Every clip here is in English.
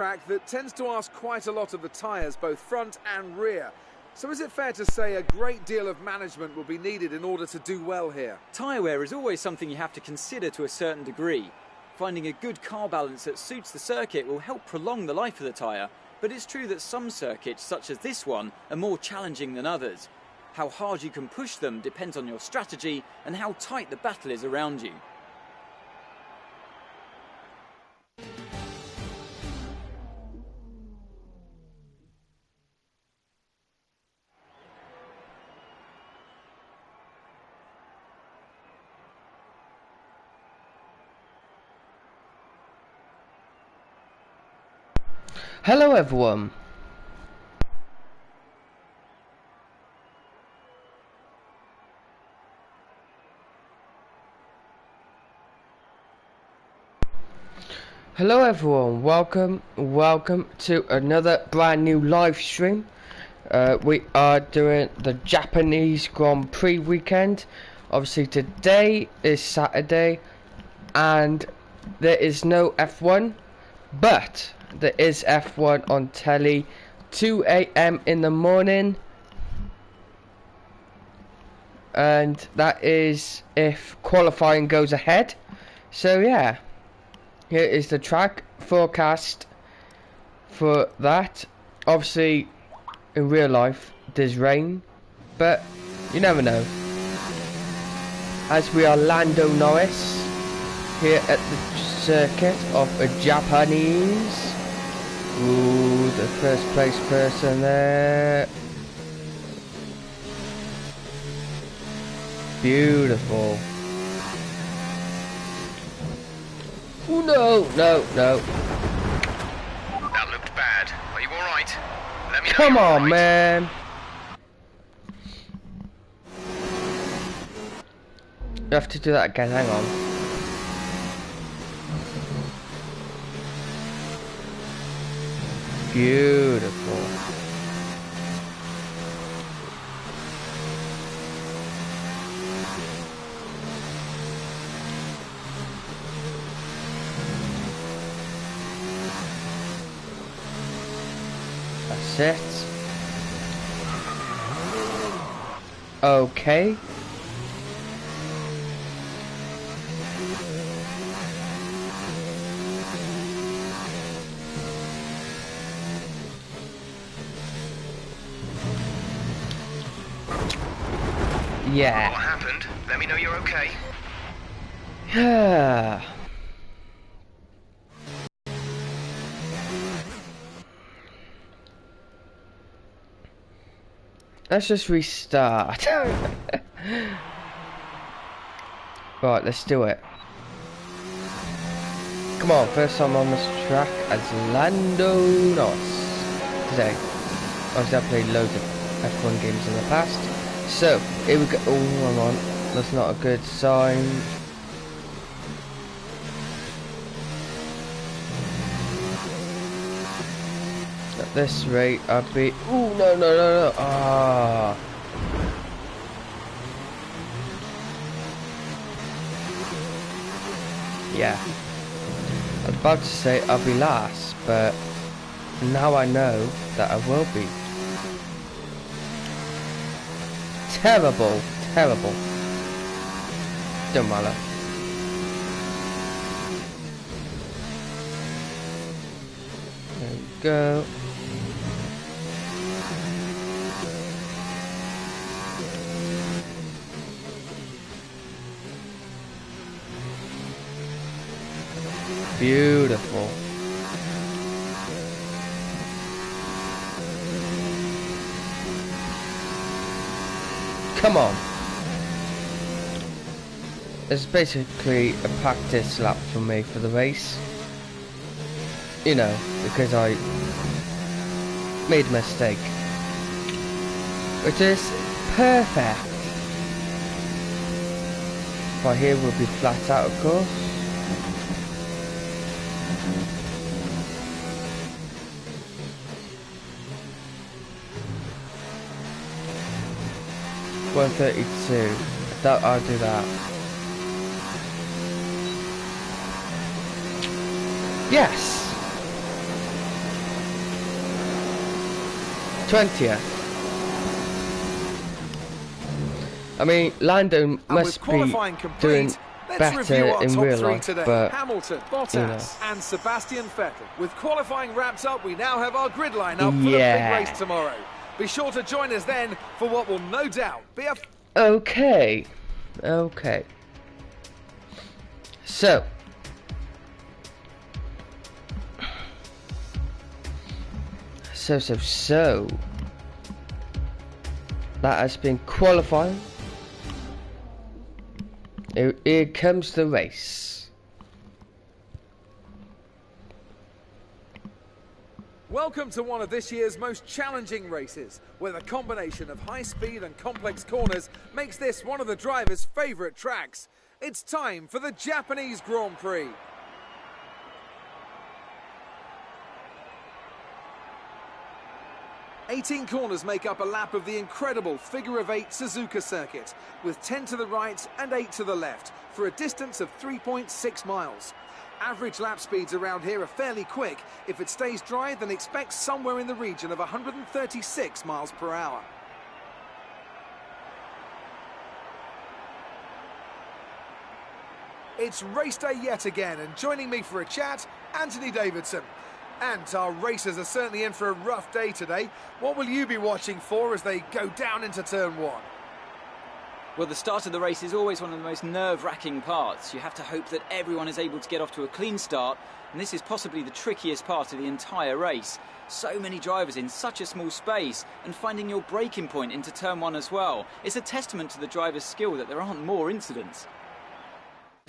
Track that tends to ask quite a lot of the tyres, both front and rear. So is it fair to say a great deal of management will be needed in order to do well here? Tyre wear is always something you have to consider to a certain degree. Finding a good car balance that suits the circuit will help prolong the life of the tyre, but it's true that some circuits, such as this one, are more challenging than others. How hard you can push them depends on your strategy and how tight the battle is around you. Hello everyone. Hello everyone, welcome to another brand new live stream. We are doing the Japanese Grand Prix weekend. Obviously today is Saturday and there is no F1, but there is F1 on telly 2 AM in the morning, and that is if qualifying goes ahead. So yeah, here is the track forecast for that. Obviously in real life there's rain, but you never know, as we are Lando Norris here at the circuit of a Japanese. Ooh, the first place person there. Beautiful. Oh no. That looked bad. Are you alright? Let me know. Come on, right. man. You have to do that again, hang on. Beautiful. That's it. Okay. Yeah. What happened? Let me know you're okay. Yeah. Let's just restart. Right, let's do it. Come on, first time on this track as Lando Norris today. Obviously I've played loads of F1 games in the past. So, here we go. Oh, hang on. That's not a good sign. At this rate, I'd be... Oh, no. Ah. Yeah. I was about to say I'll be last, but now I know that I will be. Terrible. Don't matter. There we go. Beautiful. Come on. It's basically a practice lap for me for the race. You know, because I made a mistake. Which is perfect. Right here will be flat out, of course. .132. I'll do that. Yes. 20th. I mean, Lando must be doing better in real life, but Hamilton, Bottas, you know. and Sebastian Vettel. With qualifying wrapped up, we now have our grid line up for the Yeah. big race tomorrow. Be sure to join us then for what will no doubt be a... Okay. So. That has been qualifying. Here comes the race. Welcome to one of this year's most challenging races, where the combination of high speed and complex corners makes this one of the drivers' favourite tracks. It's time for the Japanese Grand Prix. "18 corners make up a lap of the incredible figure-of-8 Suzuka circuit, with 10 to the right and 8 to the left, for a distance of 3.6 miles. Average lap speeds around here are fairly quick. If it stays dry, then expect somewhere in the region of 136 miles per hour. It's race day yet again, and joining me for a chat, Anthony Davidson. And our racers are certainly in for a rough day today. What will you be watching for as they go down into turn 1? Well, the start of the race is always one of the most nerve-wracking parts. You have to hope that everyone is able to get off to a clean start, and this is possibly the trickiest part of the entire race. So many drivers in such a small space, and finding your braking point into turn 1 as well. It's a testament to the driver's skill that there aren't more incidents.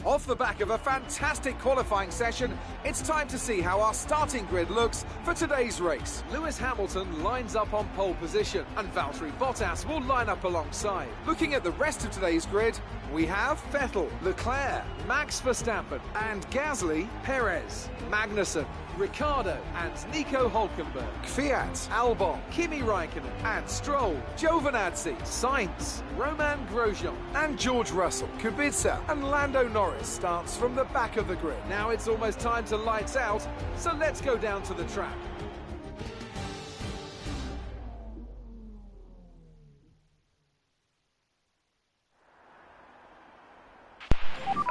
Off the back of a fantastic qualifying session, it's time to see how our starting grid looks for today's race. Lewis Hamilton lines up on pole position, and Valtteri Bottas will line up alongside. Looking at the rest of today's grid, we have Vettel, Leclerc, Max Verstappen, and Gasly, Perez, Magnussen, Ricciardo and Nico Hülkenberg, Fiat, Albon, Kimi Raikkonen and Stroll, Giovinazzi, Sainz, Romain Grosjean and George Russell. Kubica and Lando Norris starts from the back of the grid. Now it's almost time to lights out, so let's go down to the track.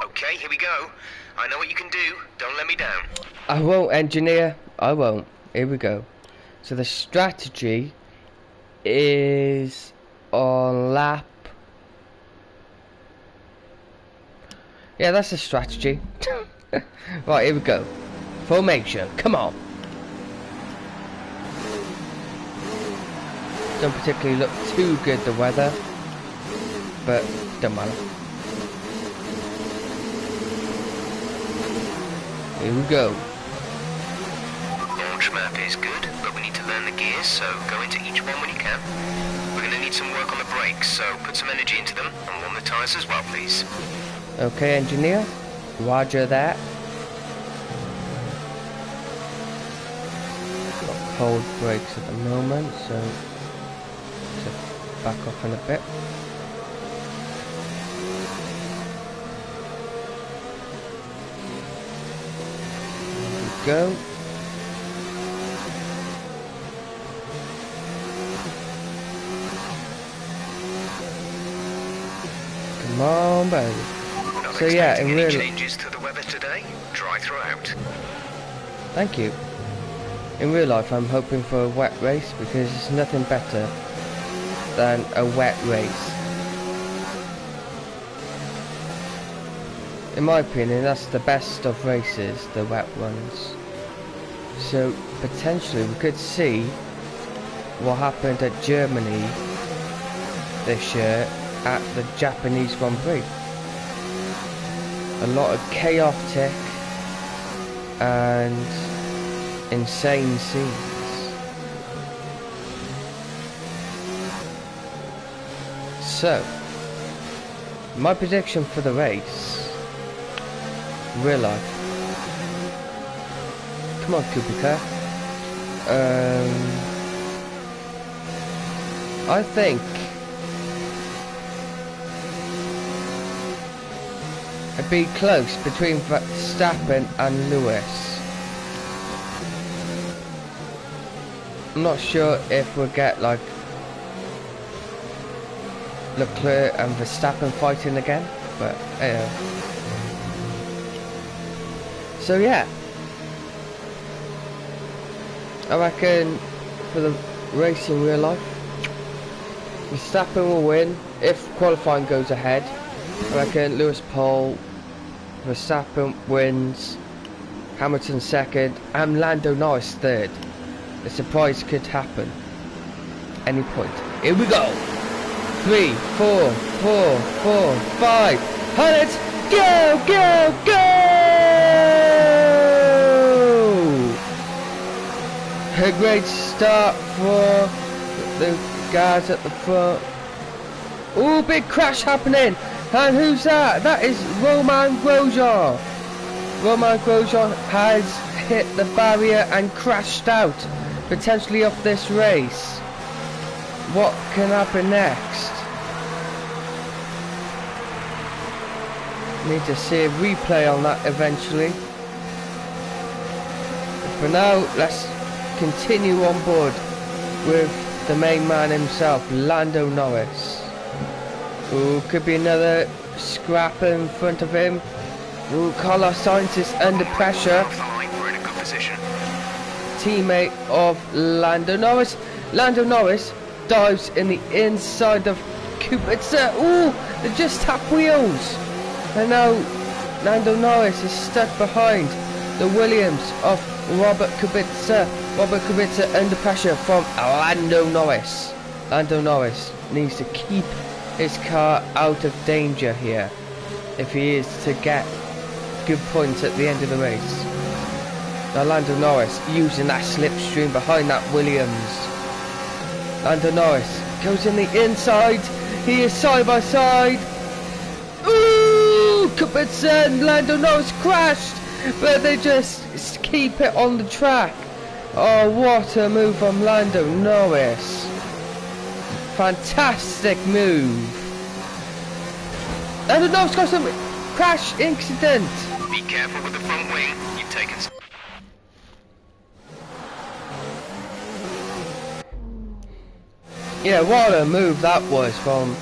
Okay, here we go. I know what you can do. Don't let me down. I won't, engineer. I won't. Here we go. So the strategy is on lap. Yeah, that's the strategy. Right, here we go. Formation. Come on. Don't particularly look too good, the weather, but don't matter. Here we go. Launch map is good, but we need to learn the gears, so go into each one when you can. We're going to need some work on the brakes, so put some energy into them, and warm the tyres as well, please. Okay, engineer. Roger that. Got cold brakes at the moment, so back off in a bit. Go. Come on, baby. So yeah, in real changes to the weather today. Dry throughout. Thank you. In real life, I'm hoping for a wet race because there's nothing better than a wet race. In my opinion, that's the best of races, the wet ones. So potentially we could see what happened at Germany this year at the Japanese Grand Prix. A lot of chaotic and insane scenes. So, my prediction for the race. Real life. Come on, Kubica. I think it'd be close between Verstappen and Lewis. I'm not sure if we'll get like Leclerc and Verstappen fighting again, but so yeah, I reckon for the race in real life, Verstappen will win if qualifying goes ahead. I reckon Lewis pole, Verstappen wins, Hamilton second, and Lando Norris third. A surprise could happen any point. Here we go. 3, 4, 4, 4, 5. Let's go, go, go! A great start for the guys at the front. Oh, big crash happening. And who's that? That is Romain Grosjean. Romain Grosjean has hit the barrier and crashed out, potentially off this race. What can happen next? Need to see a replay on that eventually. For now, let's continue on board with the main man himself, Lando Norris. Ooh, could be another scrap in front of him. Ooh, Carlos Sainz is under pressure. We're in a good position. Teammate of Lando Norris. Lando Norris dives in the inside of Kubica. Ooh, they just tap wheels. And now Lando Norris is stuck behind the Williams of Robert Kubica. Robert Kubica under pressure from Lando Norris. Lando Norris needs to keep his car out of danger here if he is to get good points at the end of the race. Now Lando Norris using that slipstream behind that Williams. Lando Norris goes in the inside. He is side by side. Ooh, Kubica and Lando Norris crashed, but they just keep it on the track. Oh, what a move from Lando Norris. Fantastic move. Lando Norris got some crash incident. Be careful with the front wing. You've taken some... Yeah, what a move that was from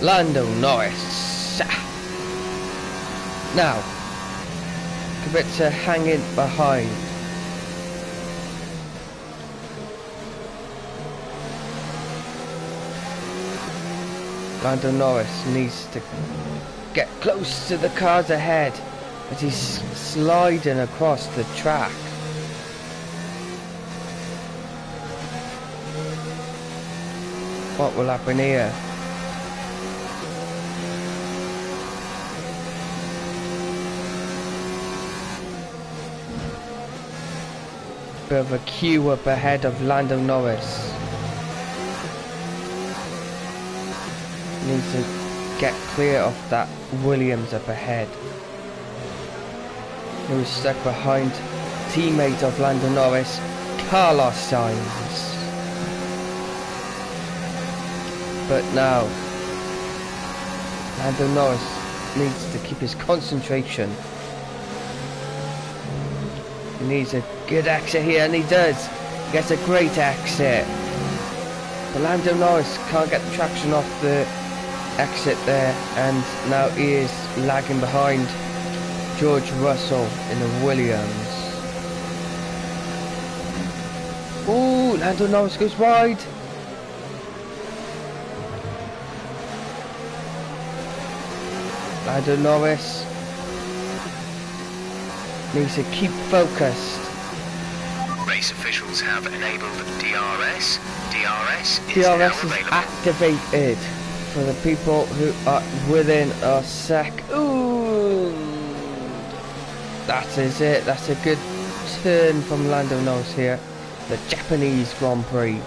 Lando Norris. Now, Kubica hanging behind. Lando Norris needs to get close to the cars ahead as he's sliding across the track. What will happen here? Bit of a queue up ahead of Lando Norris. Needs to get clear of that Williams up ahead. He was stuck behind teammate of Lando Norris, Carlos Sainz. But now, Lando Norris needs to keep his concentration. He needs a good exit here, and he does. He gets a great exit. But Lando Norris can't get the traction off the exit there, and now he is lagging behind George Russell in the Williams. Ooh, Lando Norris goes wide. Lando Norris needs to keep focused. Race officials have enabled DRS. DRS is DRS now is available. activated for the people who are within a sec. Ooh, that is it. That's a good turn from Lando Norris here. The Japanese Grand Prix.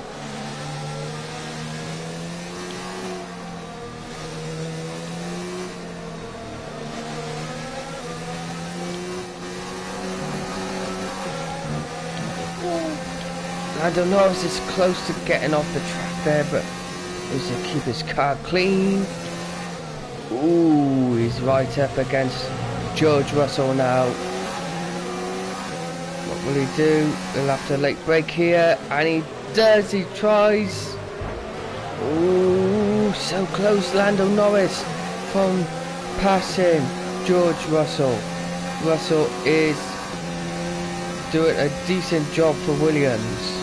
Lando Norris is close to getting off the track there, but needs to keep his car clean. Ooh, he's right up against George Russell now. What will he do? He'll have to late break here, and he does. He tries. Ooh, so close. Lando Norris from passing George Russell. Russell is doing a decent job for Williams.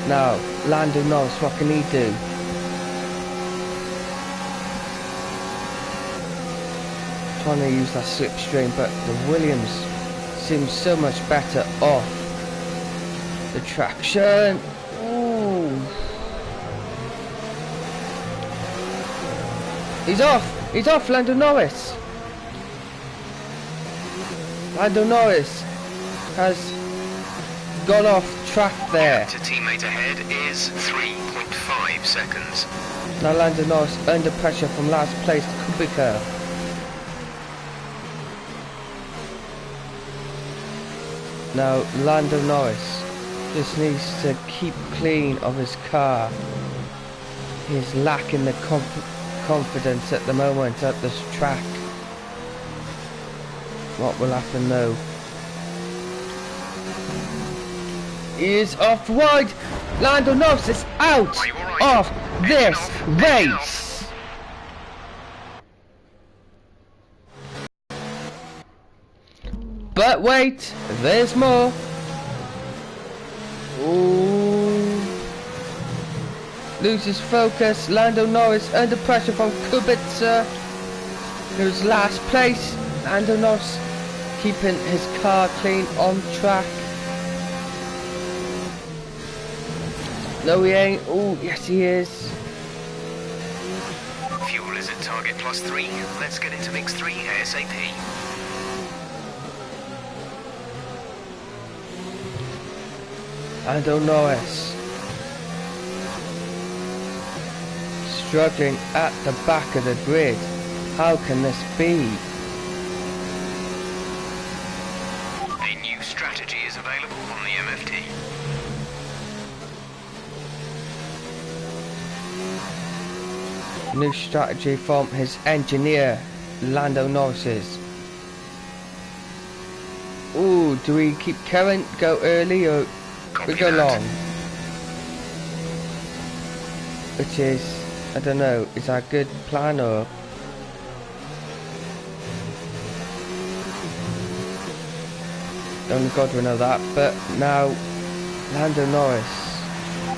Now, Lando Norris, what can he do? Trying to use that slipstream, but the Williams seems so much better off the traction. Ooh. He's off Lando Norris. Lando Norris has gone off track there. To teammate ahead is 3.5 seconds. Now Lando Norris under pressure from last place Kubica. Now Lando Norris just needs to keep clean of his car. He's lacking the confidence at the moment at this track. What will happen though? He is off wide. Lando Norris is out of this race. But wait, there's more. Ooh. Loses focus. Lando Norris under pressure from Kubica, who's last place. Lando Norris keeping his car clean on track. No, he ain't. Oh, yes, he is. Fuel is at target +3. Let's get into mix 3 ASAP. Lando Norris struggling at the back of the grid. How can this be? A new strategy is available on the MFT. New strategy from his engineer, Lando Norris's. Ooh, do we keep current, go early, or we go long? Which is, I don't know, is that a good plan or? Only God will know that, but now Lando Norris.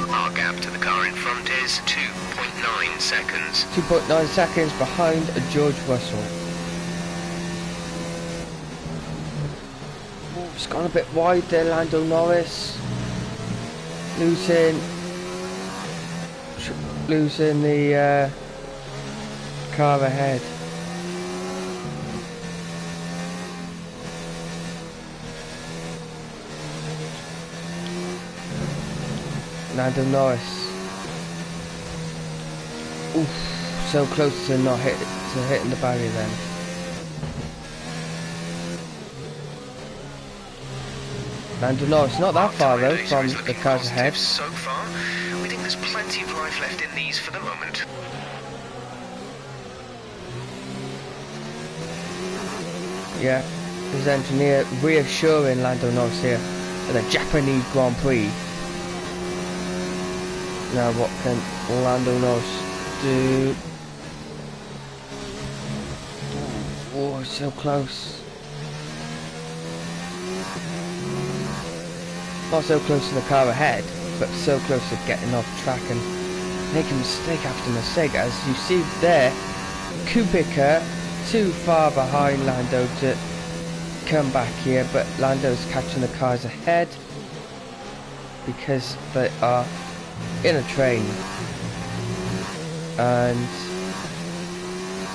Our gap to the car in front is 2.9 seconds. 2.9 seconds behind George Russell. Ooh, it's gone a bit wide there, Lando Norris. Losing the car ahead. Lando Norris. Oof, so close to not hitting the barrier then. Lando Norris, not that far though from the cars ahead. So far, we think there's plenty of life left in these for the moment. Yeah, his engineer reassuring Lando Norris here at the Japanese Grand Prix. Now what can Lando Norris do? Oh, so close. Not so close to the car ahead, but so close to getting off track and making mistake after mistake. As you see there, Kubica too far behind Lando to come back here, but Lando's catching the cars ahead because they are in a train, and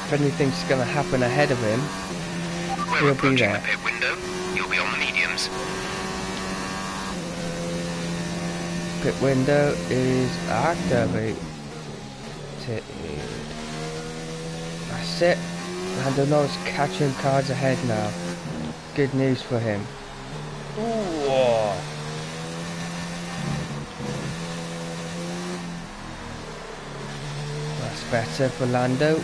if anything's going to happen ahead of him, he'll be there. The pit window. You'll be on the mediums. Pit window is activated. That's it. Lando Norris catching cars ahead now. Good news for him. Ooh. better for Lando.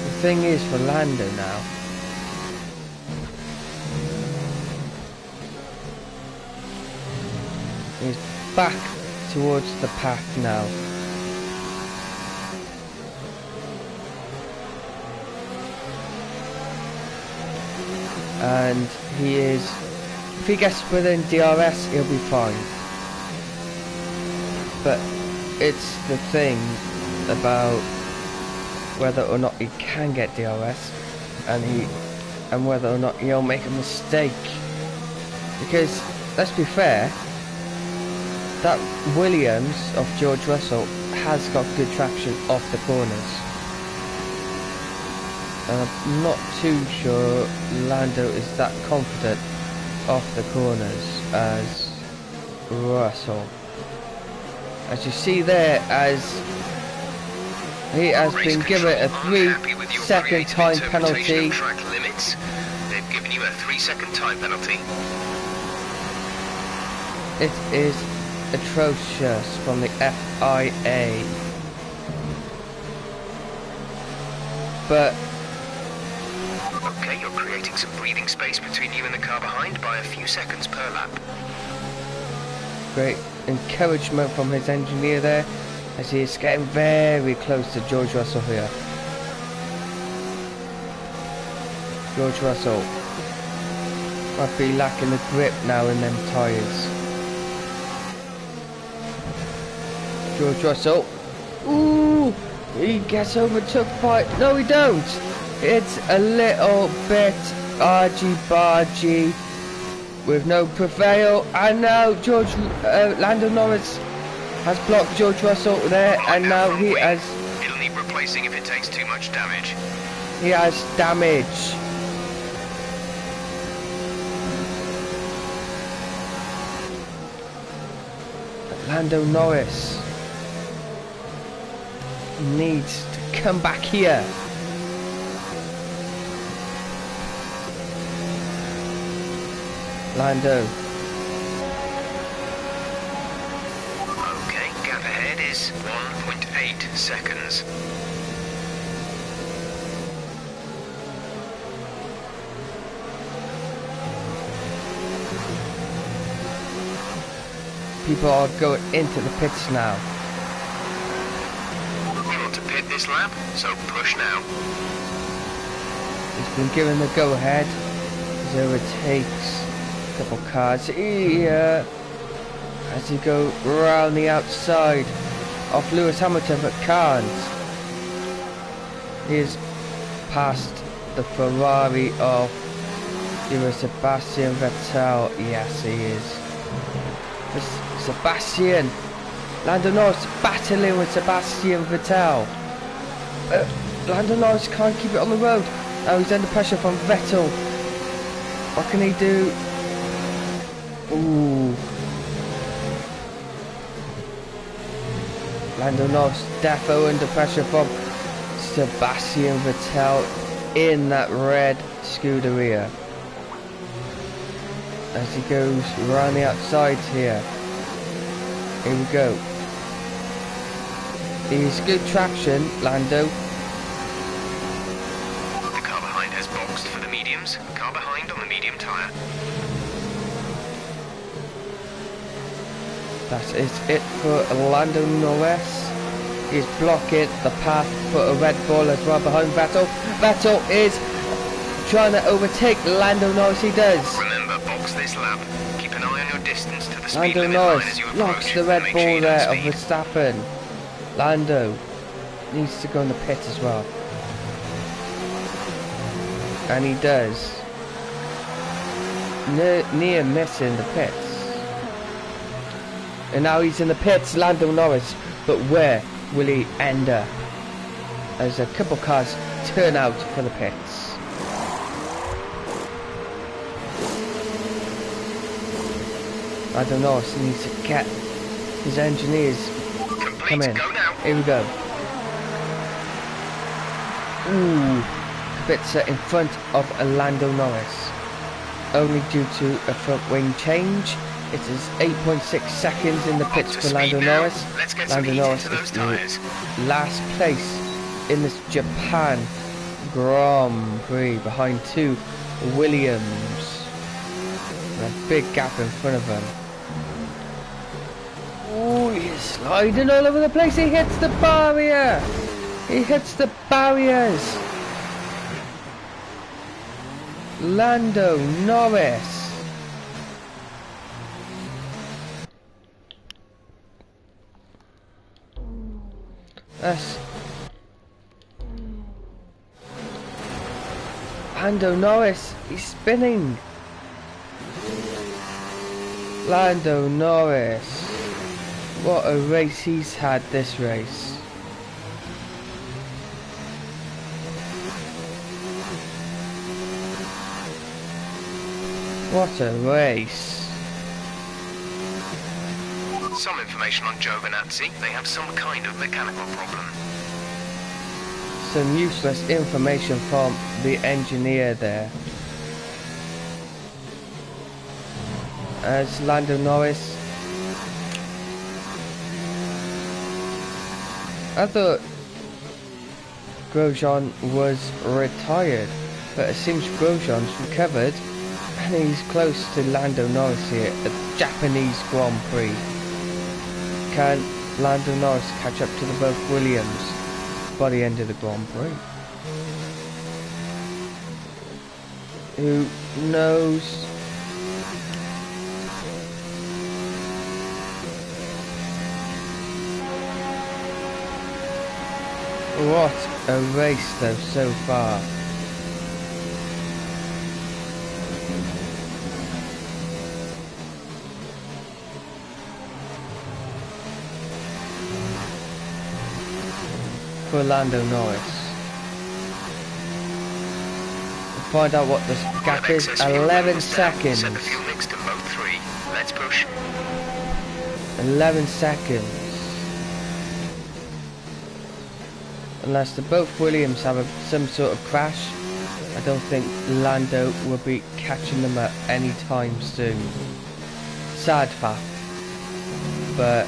The thing is for Lando now, he's back towards the path now. And he is, if he gets within DRS, he'll be fine. But it's the thing about whether or not he can get DRS, and whether or not he'll make a mistake. Because let's be fair, that Williams of George Russell has got good traction off the corners. And I'm not too sure Lando is that confident off the corners as Russell. As you see there, as he has been given a 3-second time penalty. They've given you a 3-second time penalty. It is atrocious from the FIA. But okay, you're creating some breathing space between you and the car behind by a few seconds per lap. Great encouragement from his engineer there, as he is getting very close to George Russell here. George Russell might be lacking the grip now in them tyres. George Russell, ooh, he gets overtook by, no he don't. It's a little bit argy-bargy with no prevail, and now Lando Norris has blocked George Russell there, and now he has... It'll need replacing if it takes too much damage. He has damage. Lando Norris needs to come back here. Lando. Okay, gap ahead is 1.8 seconds. People are going into the pits now. You want to pit this lap? So push now. He's been given the go-ahead. He overtakes a couple cars here as he goes around the outside of Lewis Hamilton, but can't. He is past the Ferrari of Sebastian Vettel. Yes, he is. Sebastian, Lando Norris battling with Sebastian Vettel. Lando Norris can't keep it on the road. Now he's under pressure from Vettel. What can he do? Ooh. Lando Norris defo under pressure from Sebastian Vettel in that red Scuderia. As he goes around the outside here. Here we go. He's good traction, Lando. The car behind has boxed for the mediums. Car behind on the medium tyre. That is it for Lando Norris. He's blocking the path for a Red Bull as well behind Vettel. Vettel is trying to overtake Lando Norris. He does. Remember, box this lap. Keep an eye on your distance to the speed Lando limit line Norris as you blocks approach. the Red Make Bull sure you don't there of speed. Verstappen. Lando needs to go in the pit as well. And he does. Near missing the pits. And now he's in the pits, Lando Norris. But where will he end up? As a couple cars turn out for the pits. Lando Norris needs to get his engineers come in. Go now. Here we go. Ooh, Kubica in front of Lando Norris. Only due to a front wing change. It is 8.6 seconds in the pits for Lando Norris. Lando Norris is in last place in this Japan Grand Prix behind 2 Williams. And a big gap in front of him. Oh, he's sliding all over the place. He hits the barrier. He hits the barriers. Lando Norris. That's Lando Norris. He's spinning. Lando Norris. What a race he's had this race. What a race. Some information on Giovinazzi. They have some kind of mechanical problem. Some useless information from the engineer there. As Lando Norris. I thought Grosjean was retired, but it seems Grosjean's recovered and he's close to Lando Norris here at the Japanese Grand Prix. Can Lando Norris catch up to the both Williams by the end of the Grand Prix? Who knows? What a race though so far. For Lando Norris. We'll find out what the gap is. 11 seconds. Set the fuel mix to mode 3. Let's push. 11 seconds. Unless the both Williams have some sort of crash, I don't think Lando will be catching them at any time soon. Sad fact. But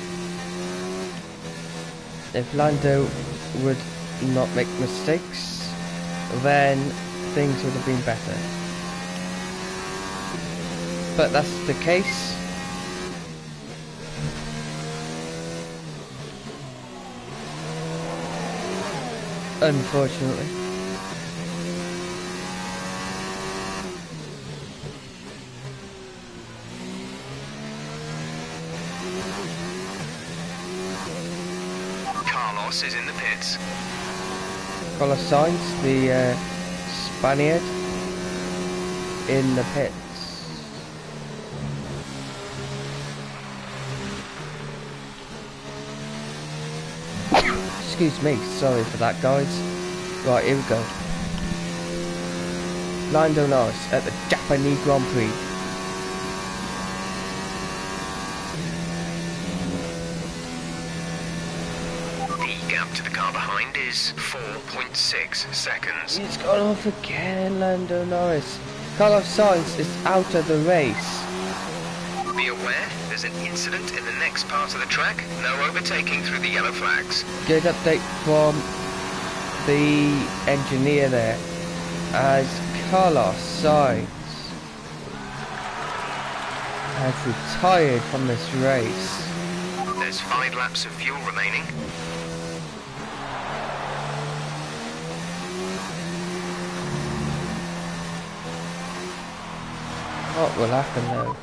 if Lando would not make mistakes, then things would have been better. But that's the case. Unfortunately. Carlos is in the pits. Carlos Sainz, the Spaniard, in the pits. Excuse me, sorry for that guys. Right, here we go. Lando Norris at the Japanese Grand Prix. The gap to the car behind is 4.6 seconds. He's gone off again, Lando Norris. Carlos Sainz is out of the race. Be aware, there's an incident in the next part of the track. No overtaking through the yellow flags. Good update from the engineer there, as Carlos Sainz has retired from this race. There's 5 laps of fuel remaining. What will happen though?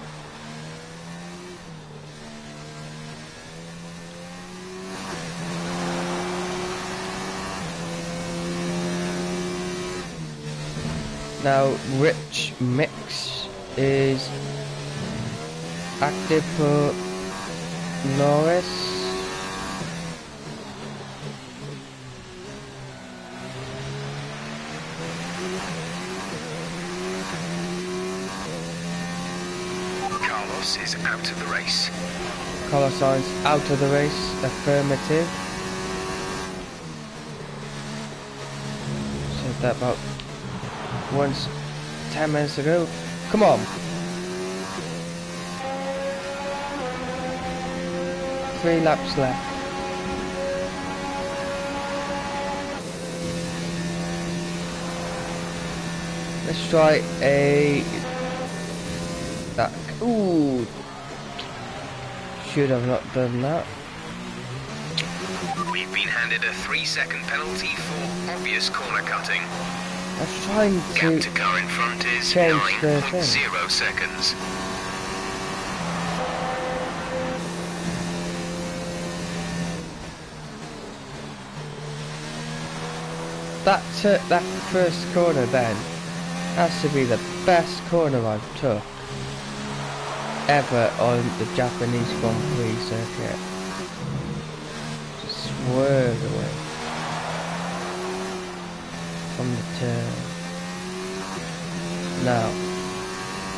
Now, Rich Mix is active for Norris. Carlos is out of the race. Carlos Sainz out of the race. Affirmative. Said that about 10 minutes ago. Come on. 3 laps left. Let's try a... that. Ooh! Should have not done that. We've been handed a 3-second penalty for obvious corner cutting. I was trying Gap to to car in front is change the thing. 9.0 seconds. That first corner then has to be the best corner I've took ever on the Japanese Grand Prix circuit. Just swerved away from the turn. Now,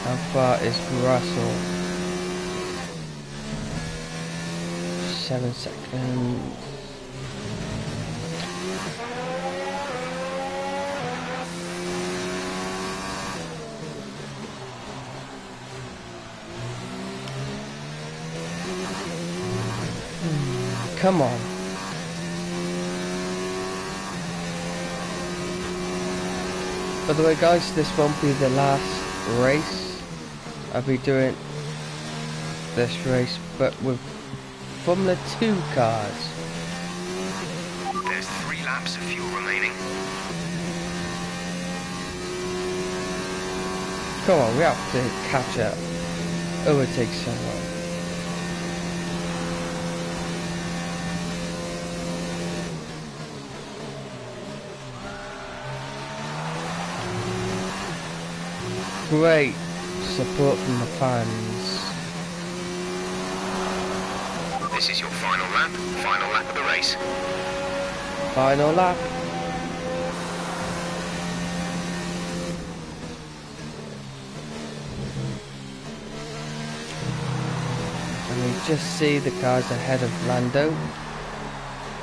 how far is Russell? 7 seconds. Come on. By the way guys, this won't be the last race. I'll be doing this race but with Formula 2 cars. There's 3 laps of fuel remaining. Come on, we have to catch up. Overtake someone. Great support from the fans. This is your final lap of the race. Final lap. And we just see the cars ahead of Lando.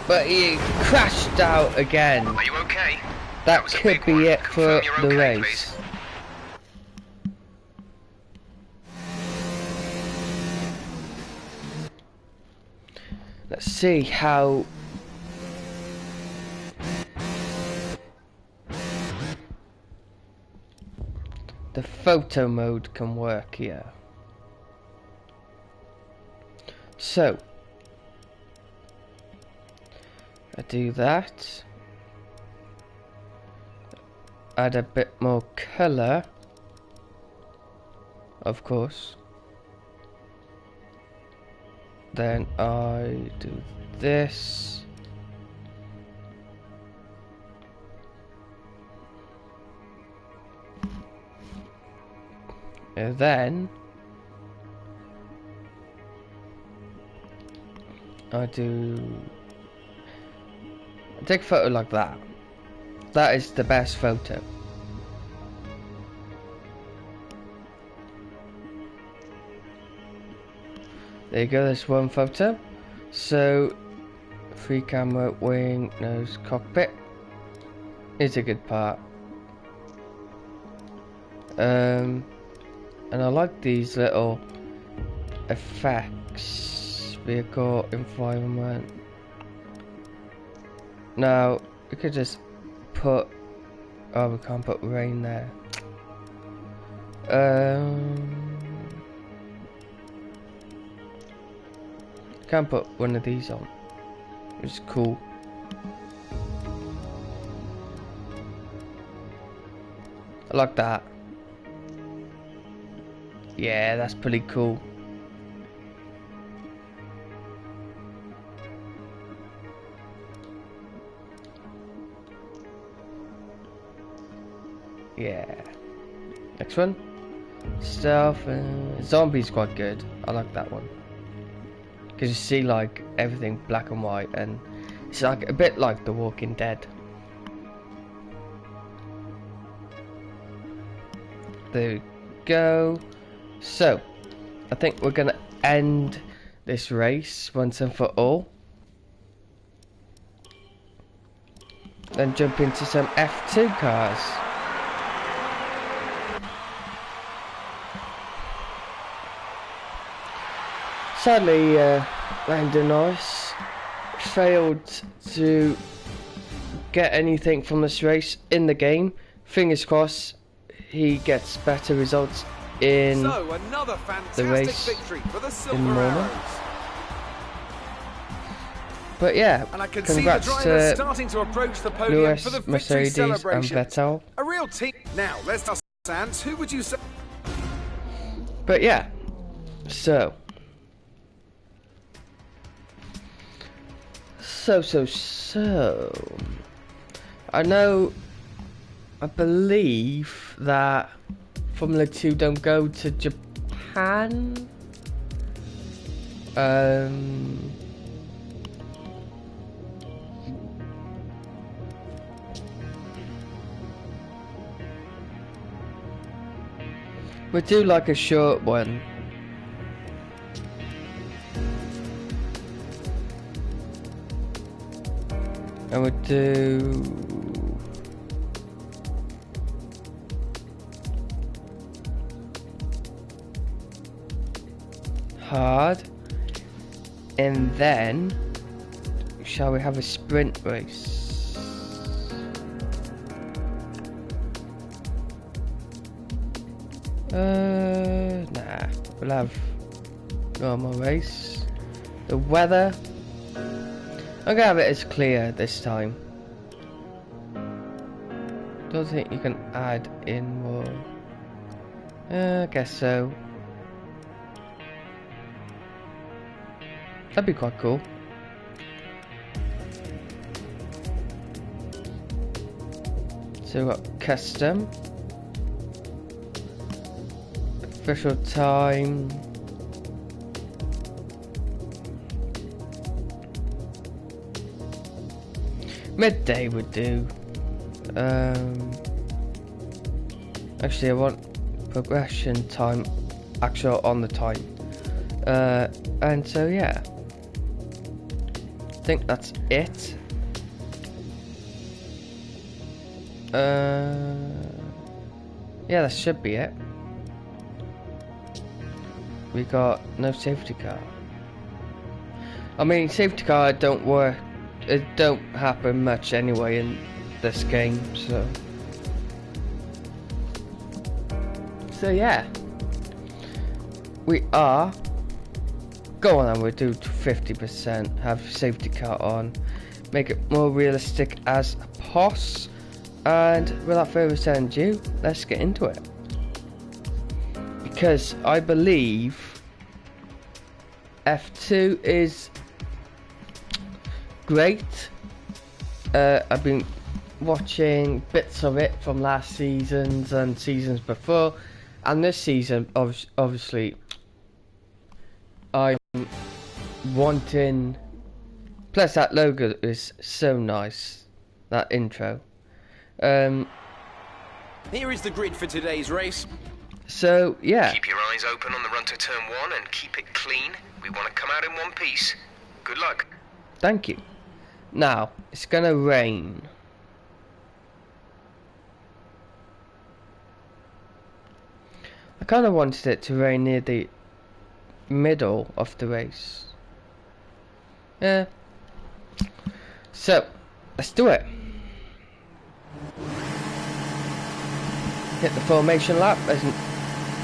But he crashed out again. Are you okay? That was a could big be one. it for Confirm you're the okay, race. please. Let's see how the photo mode can work here. So I do that, add a bit more colour, of course. Then I do this. And then I take a photo like that. That is the best photo. There you go, there's one photo. So, free camera, wing, nose, cockpit is a good part. And I like these little effects. Vehicle, environment. Now, we could just put... oh, we can't put rain there. Can put one of these on, which is cool. I like that. Yeah, that's pretty cool. Yeah. Next one. Stealth and zombies quite good. I like that one. Because you see like everything black and white, and it's like a bit like The Walking Dead. There we go. So I think we're gonna end this race once and for all. Then jump into some F2 cars. Sadly, Lando Norris failed to get anything from this race in the game. Fingers crossed he gets better results in another the race victory for the in the morning. Arrows. But yeah, And I can congrats see the drivers to starting to approach the podium Lewis, for the victory Mercedes and celebration. Vettel. A real team. Now, let's ask Sands, who would you say? But yeah, so I know, I believe that Formula 2 don't go to Japan. We'll do like a short one. And we'll do hard, and then shall we have a sprint race? Nah, we'll have normal race. The weather, I'm gonna have it as clear this time. Don't think you can add in more. I guess so. That'd be quite cool. So we've got custom, official time, midday would do. Actually I want progression time actual on the time. And so yeah, I think that's it. Yeah, that should be it. We got no safety car. I mean, safety car don't work. It don't happen much anyway in this game, so yeah, we are. Go on, and we'll do 50%. Have safety car on, make it more realistic as possible. And without further ado, let's get into it. Because I believe F2 is great. I've been watching bits of it from last seasons and seasons before, and this season obviously I'm wanting, plus that logo is so nice, that intro. Here is the grid for today's race. So yeah, Keep your eyes open on the run to turn 1 and keep it clean. We want to come out in one piece. Good luck. thank you. Now it's gonna rain. I kind of wanted it to rain near the middle of the race. Yeah. So let's do it. Hit the formation lap as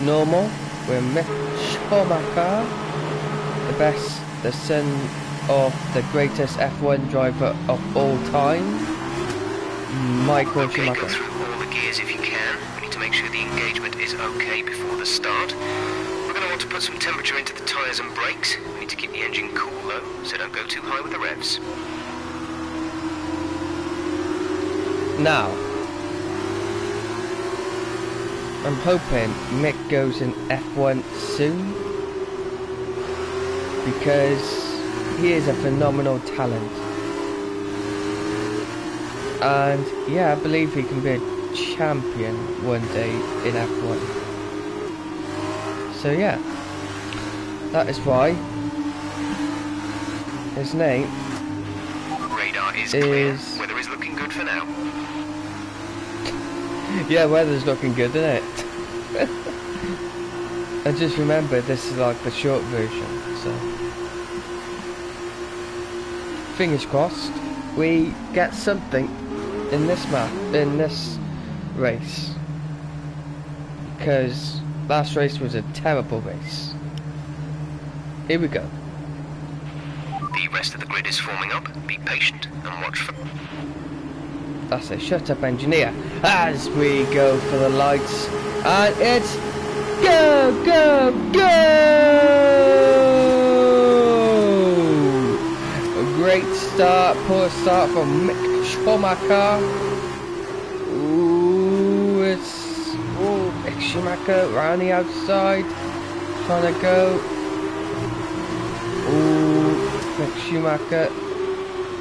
normal. We're Mick Schumacher, the son of the greatest F1 driver of all time, Michael Okay, go Schumacher. through all the gears if you can. We need to make sure the engagement is okay before the start. We're going to want to put some temperature into the tyres and brakes. We need to keep the engine cool though, so don't go too high with the revs. Now, I'm hoping Mick goes in F1 soon, because he is a phenomenal talent. And yeah, I believe he can be a champion one day in F1. So yeah, that is why his name Radar is clear. is... Weather is looking good for now. Yeah, weather's looking good, isn't it? And just remember, this is like the short version, So fingers crossed we get something in this race, because last race was a terrible race. Here we go. The rest of the grid is forming up. Be patient and watch for... That's a shut up engineer. As we go for the lights, and it's go, go, go! A great start, poor start from Mick Schumacher. Mick Schumacher round the outside, trying to go. Mick Schumacher.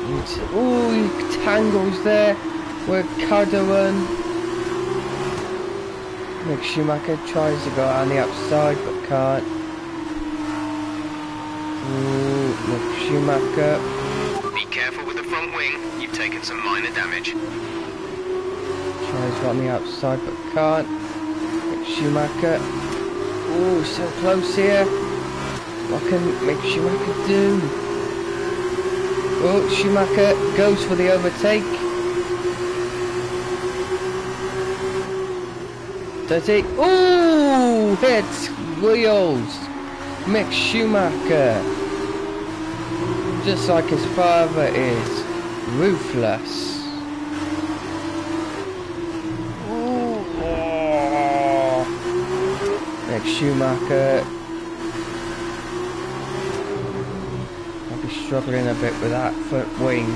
He tangles there with Cardiff. Mick Schumacher tries to go on the outside but can't. Mick Schumacher. Be careful with the front wing. You've taken some minor damage. Tries on the outside but can't. Mick Schumacher. So close here. What can Mick Schumacher do? Schumacher goes for the overtake. Does he? Hits wheels. Mick Schumacher. Just like his father is ruthless. Mick Schumacher. Struggling a bit with that front wing,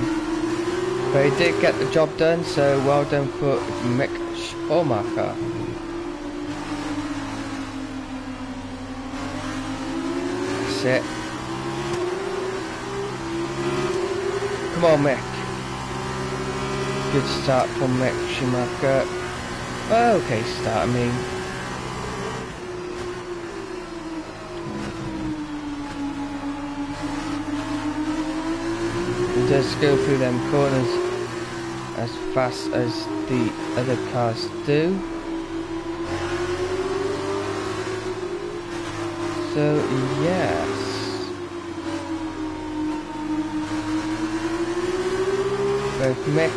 but he did get the job done, so well done for Mick Schumacher. That's it. Come on, Mick. Good start from Mick Schumacher. Okay start, I mean. Just go through them corners as fast as the other cars do. So yes, both Mick.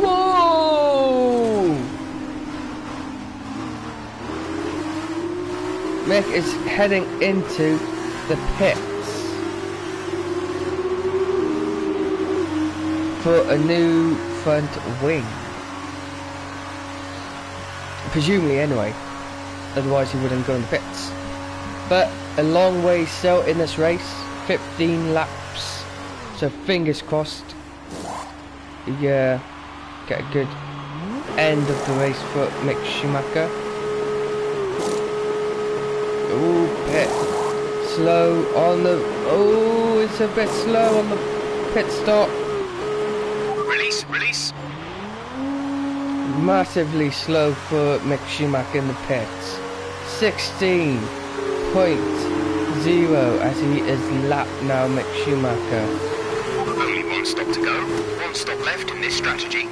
Whoa! Mick is heading into the pits for a new front wing. Presumably anyway, otherwise he wouldn't go in the pits. But a long way still in this race, 15 laps. So fingers crossed, get a good end of the race for Mick Schumacher. Pit. Slow on the... it's a bit slow on the pit stop. Release. Massively slow for Mick Schumacher in the pits. 16.0 as he is lapped now, Mick Schumacher. Only one stop to go. One stop left in this strategy.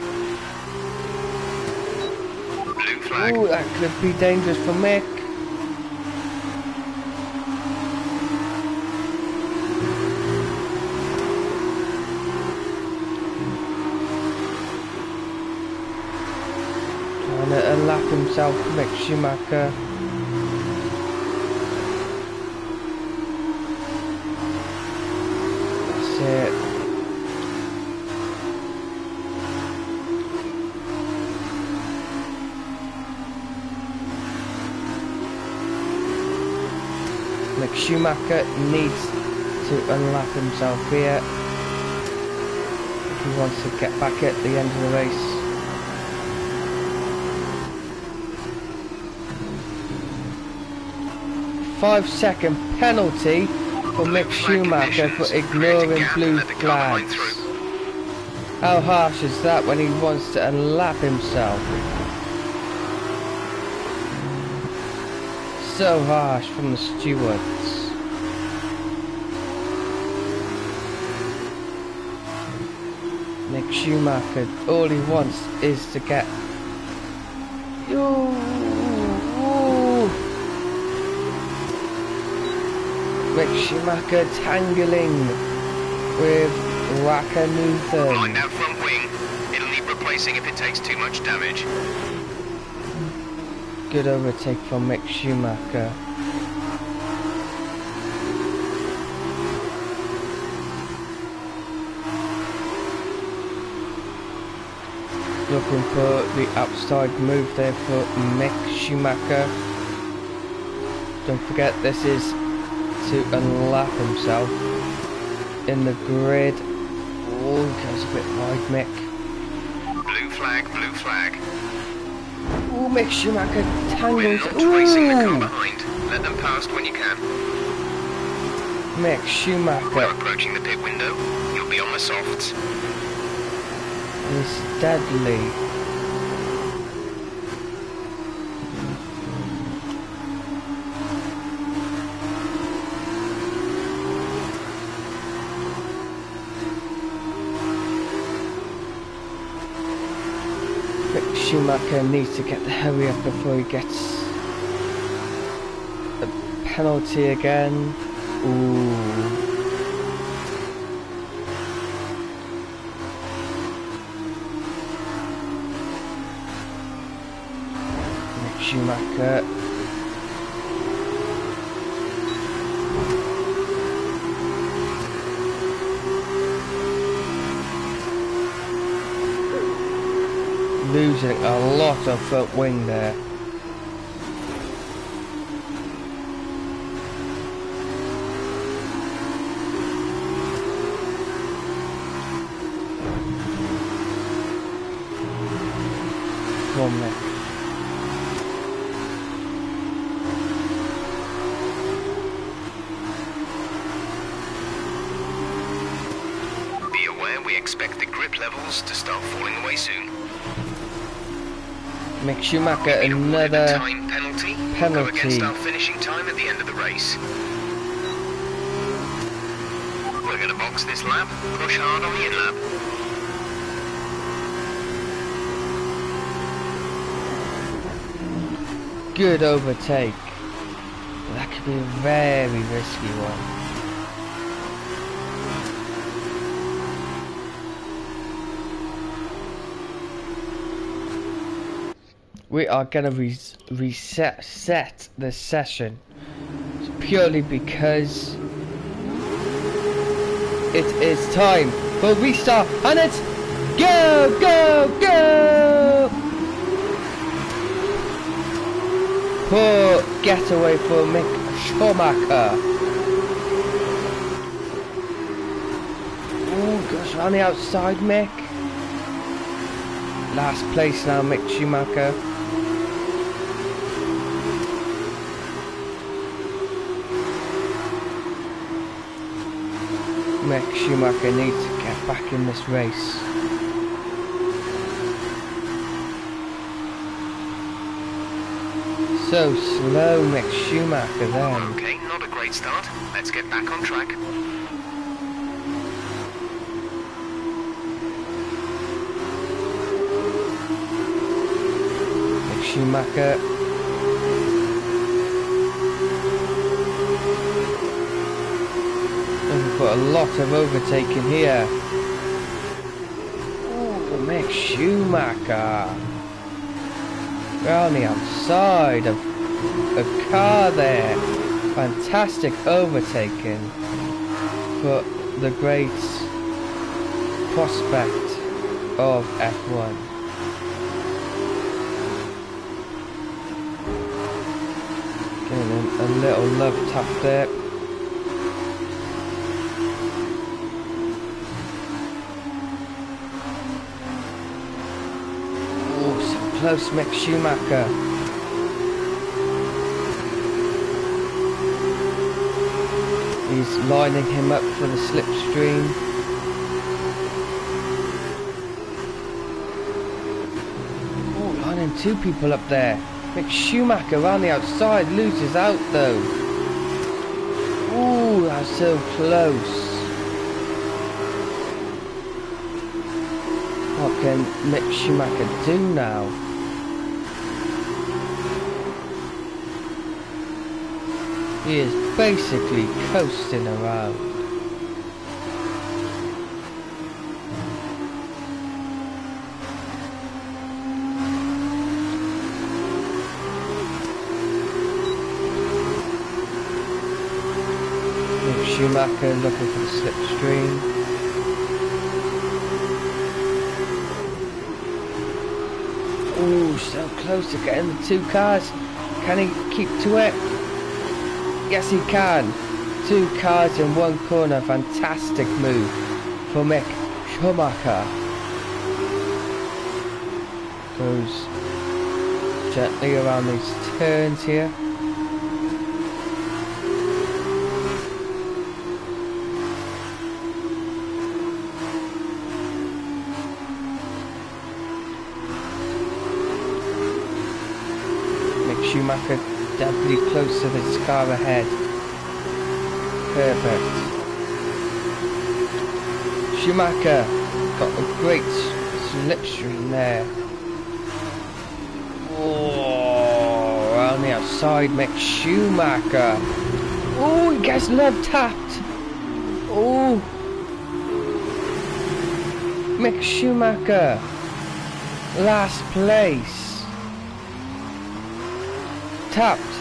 Blue flag. That could be dangerous for Mick. Lap himself, Mick Schumacher. That's it. Mick Schumacher needs to unlap himself here if he wants to get back at the end of the race. 5-second penalty for Mick Schumacher for ignoring blue flags. How harsh is that when he wants to unlap himself? So harsh from the stewards. Mick Schumacher, all he wants is to get... Mick Schumacher tangling with Raikkonen. Mind that front wing. It'll need replacing if it takes too much damage. Good overtake from Mick Schumacher. Looking for the outside move there for Mick Schumacher. Don't forget this is to unlap himself in the grid. Oh, goes a bit wide, Mick. Blue flag, blue flag. Oh, Mick Schumacher tangles. We're not racing the car behind. Let them past when you can. Mick Schumacher. We're approaching the pit window. You'll be on the softs. Is deadly. Mick Schumacher needs to get the hurry up before he gets a penalty again. Ooh. Schumacher. Losing a lot of front wing there. One minute. Expect the grip levels to start falling away soon. Mick Schumacher another time penalty. Go against our finishing time at the end of the race. We're going to box this lap. Push hard on the in-lap. Good overtake. That could be a very risky one. We are gonna reset the session purely because it is time for restart, and it's go, go, go! Poor getaway for Mick Schumacher. Oh gosh, on the outside, Mick. Last place now, Mick Schumacher. Mick Schumacher needs to get back in this race. So slow, Mick Schumacher then. Okay, not a great start. Let's get back on track. Mick Schumacher. We've got a lot of overtaking here. Oh, Mick Schumacher. We're on the outside of a car there. Fantastic overtaking for the great prospect of F1. Getting a little love tap there. Close, Mick Schumacher. He's lining him up for the slipstream. Oh, lining two people up there. Mick Schumacher on the outside, loses out though. Oh, that's so close. What can Mick Schumacher do now? He is basically coasting around. Schumacher looking for the slipstream. Ooh, so close to getting the two cars. Can he keep to it? Yes, he can. Two cars in one corner. Fantastic move for Mick Schumacher. Goes gently around these turns here. Schumacher definitely close to this car ahead. Perfect. Schumacher got a great slipstream there. Oh, around the outside, Mick Schumacher. Oh, he gets love tapped. Oh, Mick Schumacher, last place. Tapped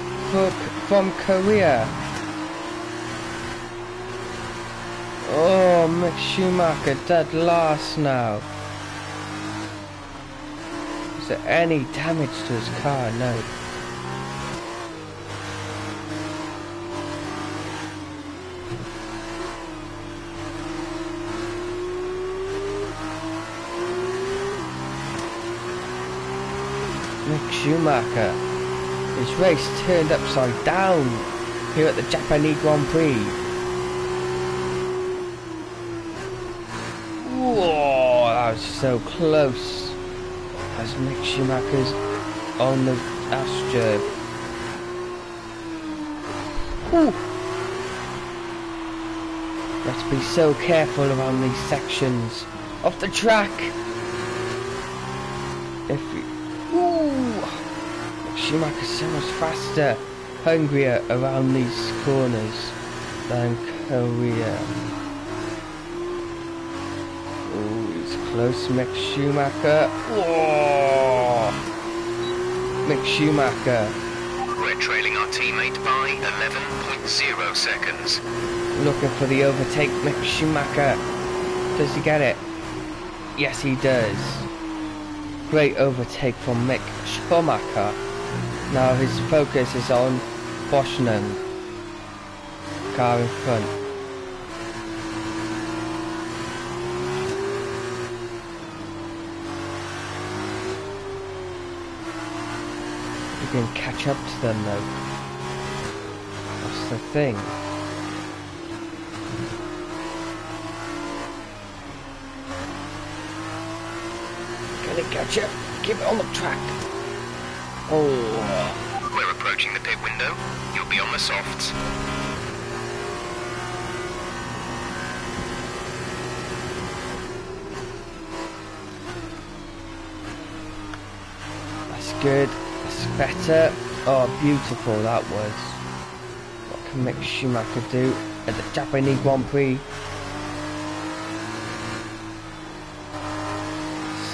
from Korea. Oh, Mick Schumacher dead last now. Is there any damage to his car? No. Mick Schumacher. His race turned upside down here at the Japanese Grand Prix. Whoa, that was so close. As Mick Schumacher's on the Astro. Ooh. Let's be so careful around these sections of the track. If we Schumacher's so much faster, hungrier around these corners than Korea. Oh, he's close, Mick Schumacher. Whoa! Mick Schumacher. We're trailing our teammate by 11.0 seconds. Looking for the overtake, Mick Schumacher. Does he get it? Yes, he does. Great overtake from Mick Schumacher. Now his focus is on Boschman, car in front. You can catch up to them though. That's the thing. Can it catch up? Keep it on the track. Oh. We're approaching the pit window. You'll be on the softs. That's good. That's better. Oh, beautiful that was. What can Mick Schumacher do at the Japanese Grand Prix?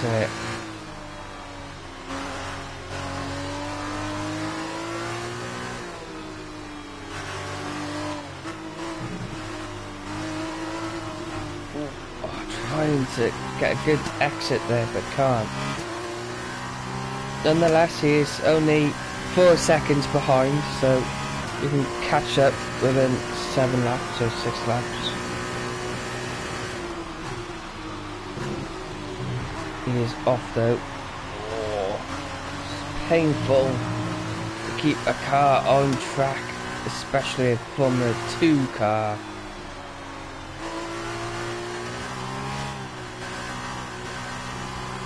That's it. Trying to get a good exit there, but can't. Nonetheless, he is only 4 seconds behind, so you can catch up within 7 laps or 6 laps. He is off though. Oh, it's painful to keep a car on track, especially from the 2 car.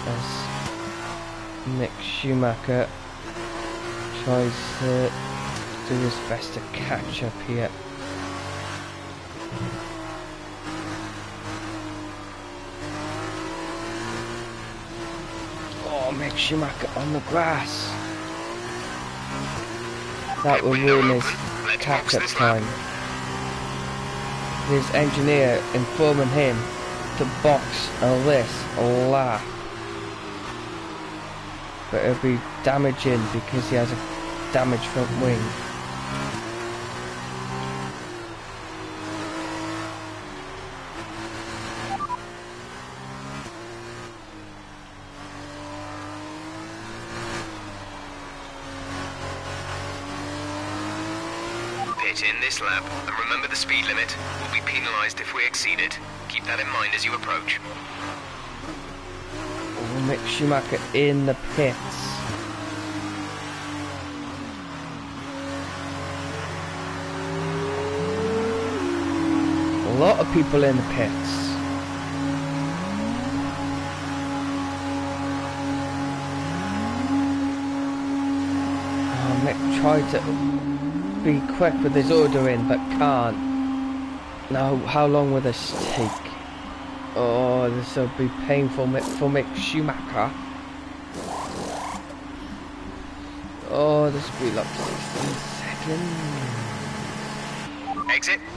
As Mick Schumacher tries to do his best to catch up here. Oh, Mick Schumacher on the grass. That will ruin his catch-up time. His engineer informing him to box this lap. But it'll be damaging because he has a damaged front wing. Pit in this lap, and remember the speed limit. We'll be penalised if we exceed it. Keep that in mind as you approach. Mick Schumacher in the pits. A lot of people in the pits. Oh, Mick tried to be quick with his ordering, but can't. Now, how long will this take? Oh, this will be painful for Mick Schumacher. Oh, this will be like 16 seconds.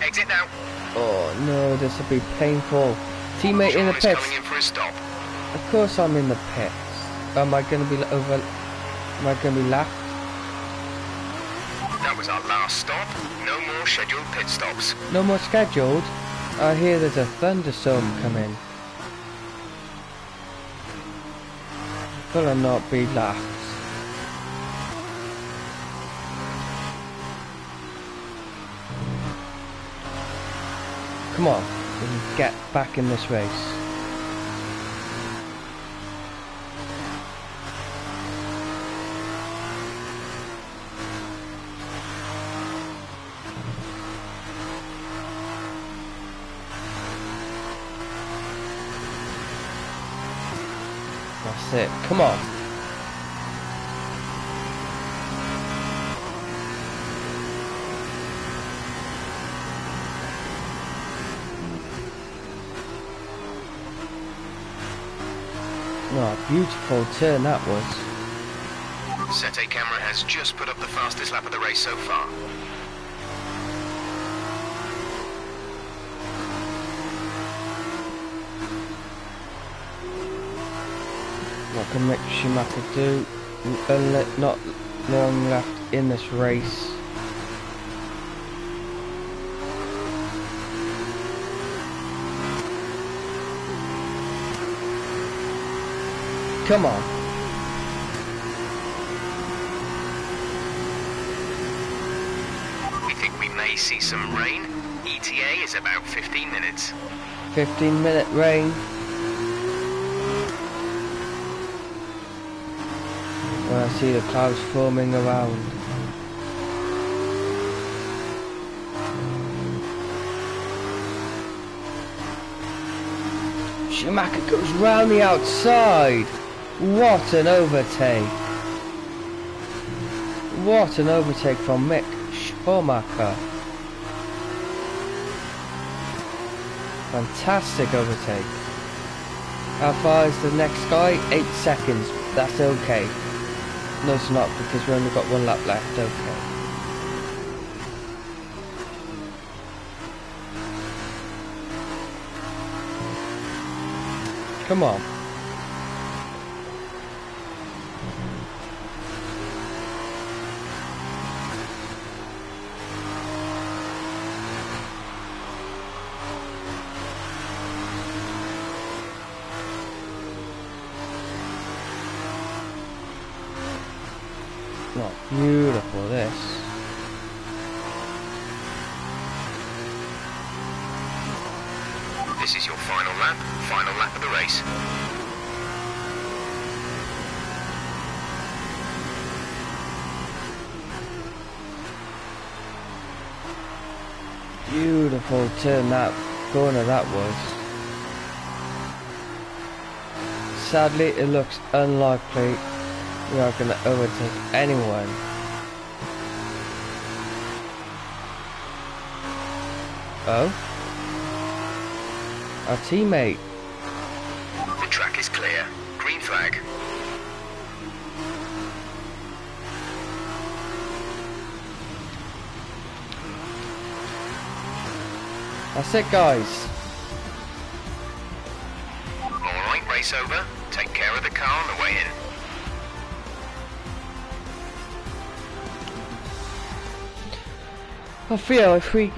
Exit now. Oh no, this will be painful. Teammate in the pits. Coming in for a stop. Of course I'm in the pits. Am I going to be over? Am I going to be left? That was our last stop. No more scheduled pit stops. No more scheduled? I hear there's a thunderstorm coming. Better not be left. Come on, we can get back in this race. That's it, come on. Oh, beautiful turn that was. Sete camera has just put up the fastest lap of the race so far. What can Mick Schumacher do? Not long left in this race. Come on. We think we may see some rain. ETA is about 15 minutes. 15-minute rain. When I see the clouds forming around. Schumacher goes round the outside. What an overtake. What an overtake from Mick Schumacher. Fantastic overtake. How far is the next guy? 8 seconds. That's okay. No, it's not, because we only got 1 lap left. Okay. Come on. Oh, beautiful this. This is your final lap of the race. Beautiful turn that corner that was. Sadly, it looks unlikely we are going to overtake anyone. Oh? Our teammate. The track is clear. Green flag. That's it, guys. Alright, race over. Take care of the car on the way in. I feel if we...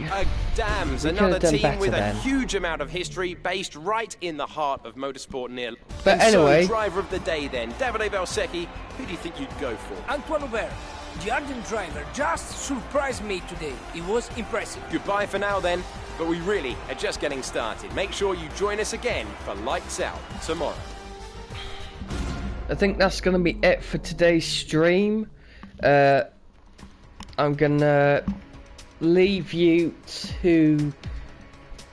Dams, we another could've done team better with a then. huge amount of history based right in the heart of motorsport near. But And anyway- so, driver of the day then, Davide Valsecchi, who do you think you'd go for? Antoine Aubert, the Argent driver, just surprised me today. It was impressive. Goodbye for now then, but we really are just getting started. Make sure you join us again for Lights Out tomorrow. I think that's gonna be it for today's stream. I'm gonna leave you to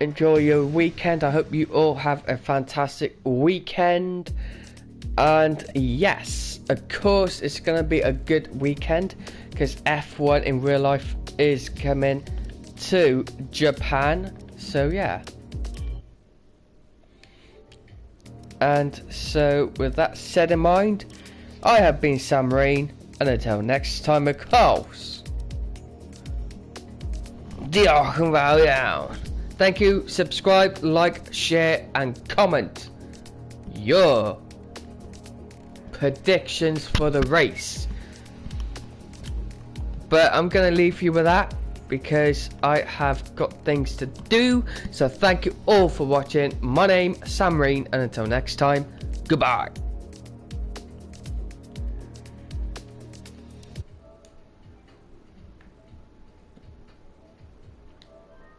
enjoy your weekend. I hope you all have a fantastic weekend. And yes, of course, it's gonna be a good weekend because F1 in real life is coming to Japan. So yeah. And so, with that said in mind, I have been Sam ReaN, and until next time, of course, thank you, subscribe, like, share, and comment your predictions for the race. But I'm gonna leave you with that because I have got things to do. So thank you all for watching. My name Sam ReaN, and until next time, goodbye.